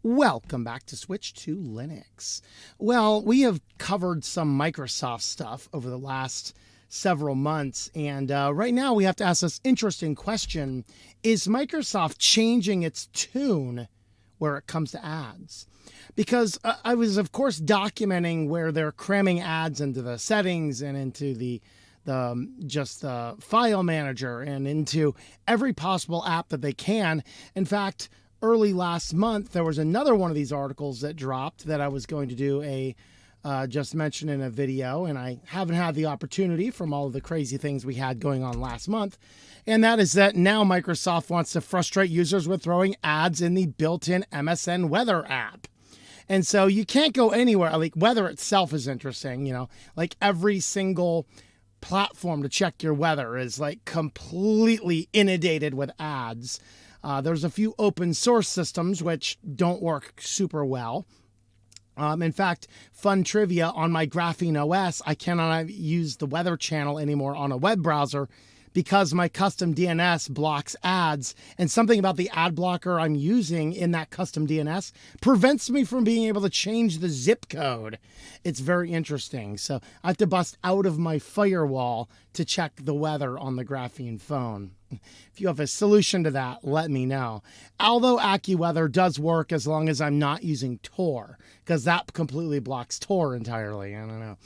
Welcome back to Switch to Linux. Well, we have covered some Microsoft stuff over the last several months, and right now we have to ask this interesting question. Is Microsoft changing its tune where it comes to ads? Because I was, of course, documenting where they're cramming ads into the settings and into the file manager and into every possible app that they can. In fact, early last month, there was another one of these articles that dropped that I was going to do just mention in a video, and I haven't had the opportunity from all of the crazy things we had going on last month. And that is that now Microsoft wants to frustrate users with throwing ads in the built-in MSN Weather App. And so you can't go anywhere. Like, weather itself is interesting, like every single platform to check your weather is like completely inundated with ads. There's a few open source systems which don't work super well. In fact, fun trivia, on my Graphene OS, I cannot use the weather channel anymore on a web browser because my custom DNS blocks ads, and something about the ad blocker I'm using in that custom DNS prevents me from being able to change the zip code. It's very interesting. So I have to bust out of my firewall to check the weather on the Graphene phone. If you have a solution to that, let me know. Although AccuWeather does work as long as I'm not using Tor, because that completely blocks Tor entirely. I don't know.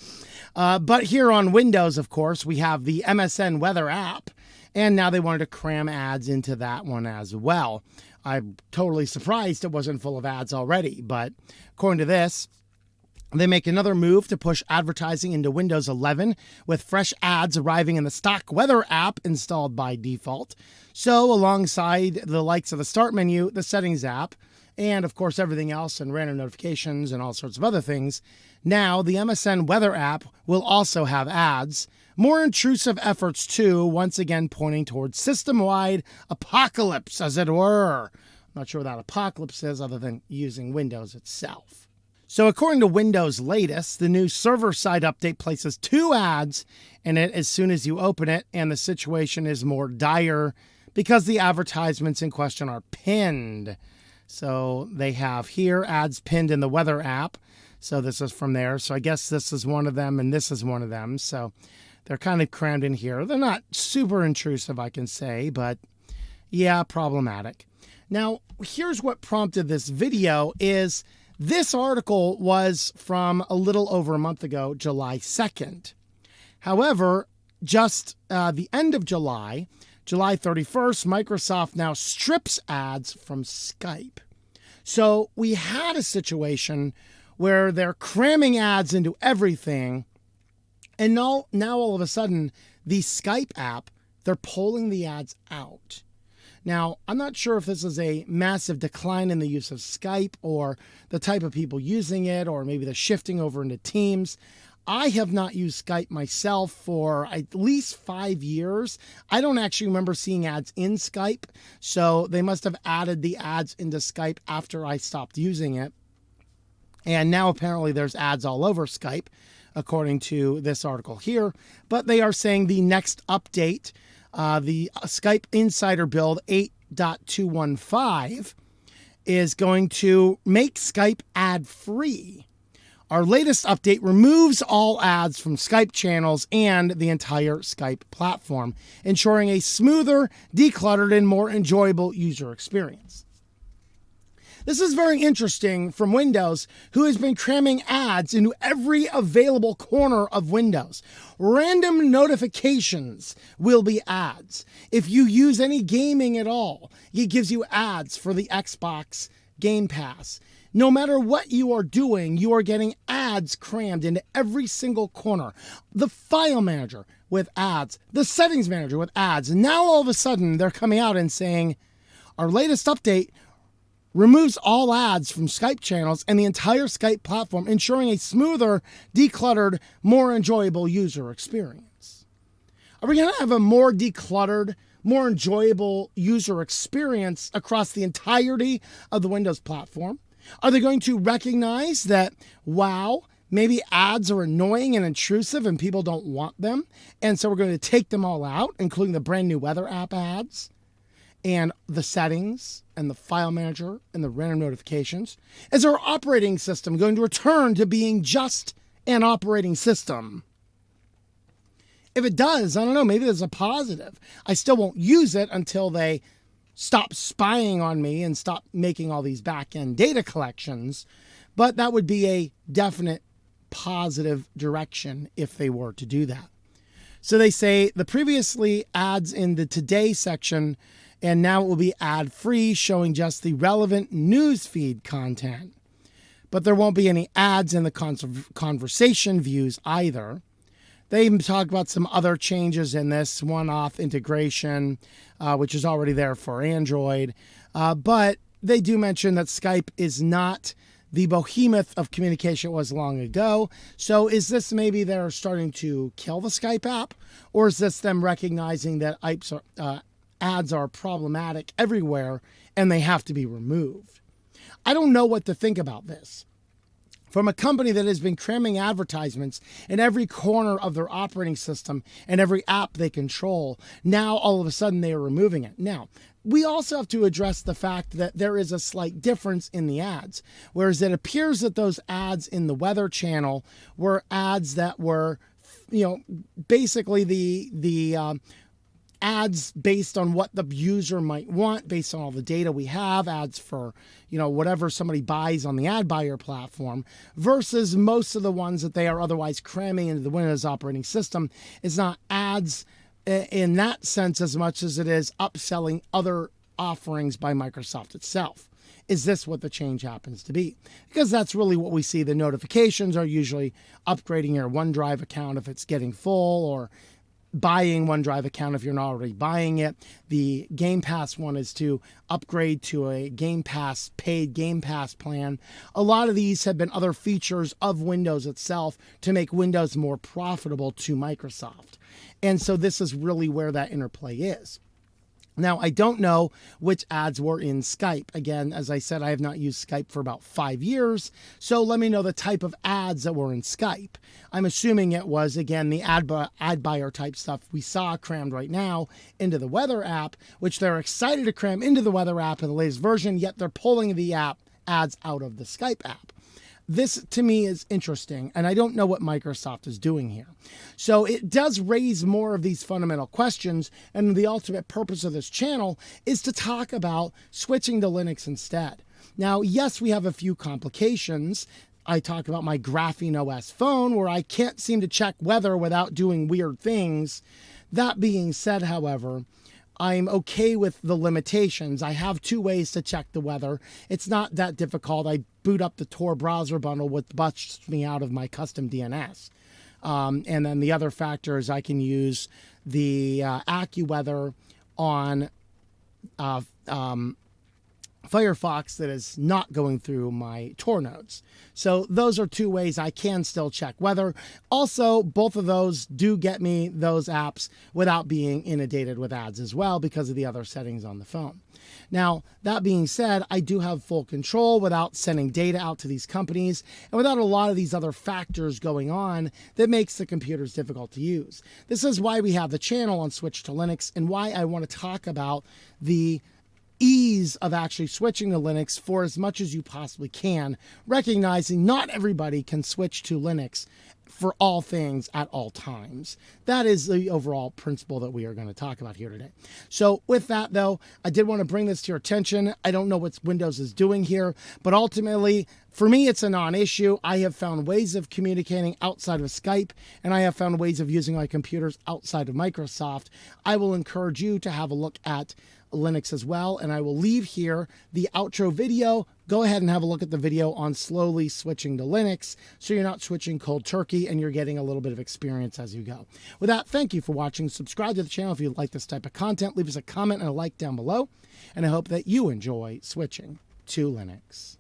But here on Windows, of course, we have the MSN Weather App, and now they wanted to cram ads into that one as well. I'm totally surprised it wasn't full of ads already, but according to this, they make another move to push advertising into Windows 11 with fresh ads arriving in the stock weather app installed by default. So alongside the likes of the start menu, the settings app, and of course everything else and random notifications and all sorts of other things, now the MSN Weather App will also have ads. More intrusive efforts too, once again pointing towards system-wide apocalypse, as it were. I'm not sure what that apocalypse is other than using Windows itself. So according to Windows latest, the new server-side update places 2 ads in it as soon as you open it, and the situation is more dire because the advertisements in question are pinned. So they have here ads pinned in the weather app. So this is from there. So I guess this is one of them and this is one of them. So they're kind of crammed in here. They're not super intrusive, I can say, but yeah, problematic. Now, here's what prompted this video is this article was from a little over a month ago, July 2nd. However, just the end of July 31st, Microsoft now strips ads from Skype. So we had a situation where they're cramming ads into everything, and now all of a sudden, the Skype app, they're pulling the ads out. Now, I'm not sure if this is a massive decline in the use of Skype or the type of people using it, or maybe they're shifting over into Teams. I have not used Skype myself for at least 5 years. I don't actually remember seeing ads in Skype, so they must have added the ads into Skype after I stopped using it. And now apparently there's ads all over Skype, according to this article here. But they are saying the next update, the Skype Insider Build 8.215, is going to make Skype ad-free. Our latest update removes all ads from Skype channels and the entire Skype platform, ensuring a smoother, decluttered, and more enjoyable user experience. This is very interesting from Windows, who has been cramming ads into every available corner of Windows. Random notifications will be ads. If you use any gaming at all, it gives you ads for the Xbox Game Pass. No matter what you are doing, you are getting ads crammed into every single corner. The file manager with ads, the settings manager with ads. And now all of a sudden they're coming out and saying, our latest update removes all ads from Skype channels and the entire Skype platform, ensuring a smoother, decluttered, more enjoyable user experience. Are we going to have a more decluttered, more enjoyable user experience across the entirety of the Windows platform? Are they going to recognize that, wow, maybe ads are annoying and intrusive and people don't want them, and so we're going to take them all out, including the brand new Weather App ads? and the settings and the file manager and the random notifications? Is our operating system going to return to being just an operating system? If it does, I don't know, maybe there's a positive. I still won't use it until they stop spying on me and stop making all these back-end data collections. But that would be a definite positive direction if they were to do that. So they say the previously ads in the Today section, and now it will be ad-free, showing just the relevant newsfeed content. But there won't be any ads in the conversation views either. They even talk about some other changes in this one-off integration, which is already there for Android. But they do mention that Skype is not the behemoth of communication it was long ago. So is this maybe they're starting to kill the Skype app? Or is this them recognizing that ads are problematic everywhere and they have to be removed? I don't know what to think about this. From a company that has been cramming advertisements in every corner of their operating system and every app they control, now all of a sudden they are removing it. Now, we also have to address the fact that there is a slight difference in the ads, whereas it appears that those ads in the Weather channel were ads that were, basically the ads based on what the user might want, based on all the data we have, ads for, whatever somebody buys on the ad buyer platform, versus most of the ones that they are otherwise cramming into the Windows operating system is not ads in that sense as much as it is upselling other offerings by Microsoft itself. Is this what the change happens to be? Because that's really what we see. The notifications are usually upgrading your OneDrive account if it's getting full, or buying OneDrive account if you're not already buying it. The Game Pass one is to upgrade to a Game Pass, paid Game Pass plan. A lot of these have been other features of Windows itself to make Windows more profitable to Microsoft. And so this is really where that interplay is. Now, I don't know which ads were in Skype. Again, as I said, I have not used Skype for about 5 years. So let me know the type of ads that were in Skype. I'm assuming it was, again, the ad buyer type stuff we saw crammed right now into the Weather app, which they're excited to cram into the Weather app in the latest version, yet they're pulling the ads out of the Skype app. This, to me, is interesting, and I don't know what Microsoft is doing here. So it does raise more of these fundamental questions, and the ultimate purpose of this channel is to talk about switching to Linux instead. Now, yes, we have a few complications. I talk about my Graphene OS phone, where I can't seem to check weather without doing weird things. That being said, however, I'm okay with the limitations. I have 2 ways to check the weather. It's not that difficult. I boot up the Tor browser bundle, which busts me out of my custom DNS. And then the other factor is I can use the AccuWeather on Firefox that is not going through my Tor nodes. So those are 2 ways I can still check weather. Also, both of those do get me those apps without being inundated with ads as well because of the other settings on the phone. Now, that being said, I do have full control without sending data out to these companies and without a lot of these other factors going on that makes the computers difficult to use. This is why we have the channel on Switch to Linux and why I want to talk about the ease of actually switching to Linux for as much as you possibly can, recognizing not everybody can switch to Linux for all things at all times. That is the overall principle that we are going to talk about here today. So with that, though, I did want to bring this to your attention. I don't know what Windows is doing here, but ultimately, for me, it's a non-issue. I have found ways of communicating outside of Skype, and I have found ways of using my computers outside of Microsoft. I will encourage you to have a look at Linux as well, and I will leave here the outro video. Go ahead and have a look at the video on slowly switching to Linux so you're not switching cold turkey and you're getting a little bit of experience as you go. With that, thank you for watching. Subscribe to the channel if you like this type of content. Leave us a comment and a like down below, and I hope that you enjoy switching to Linux.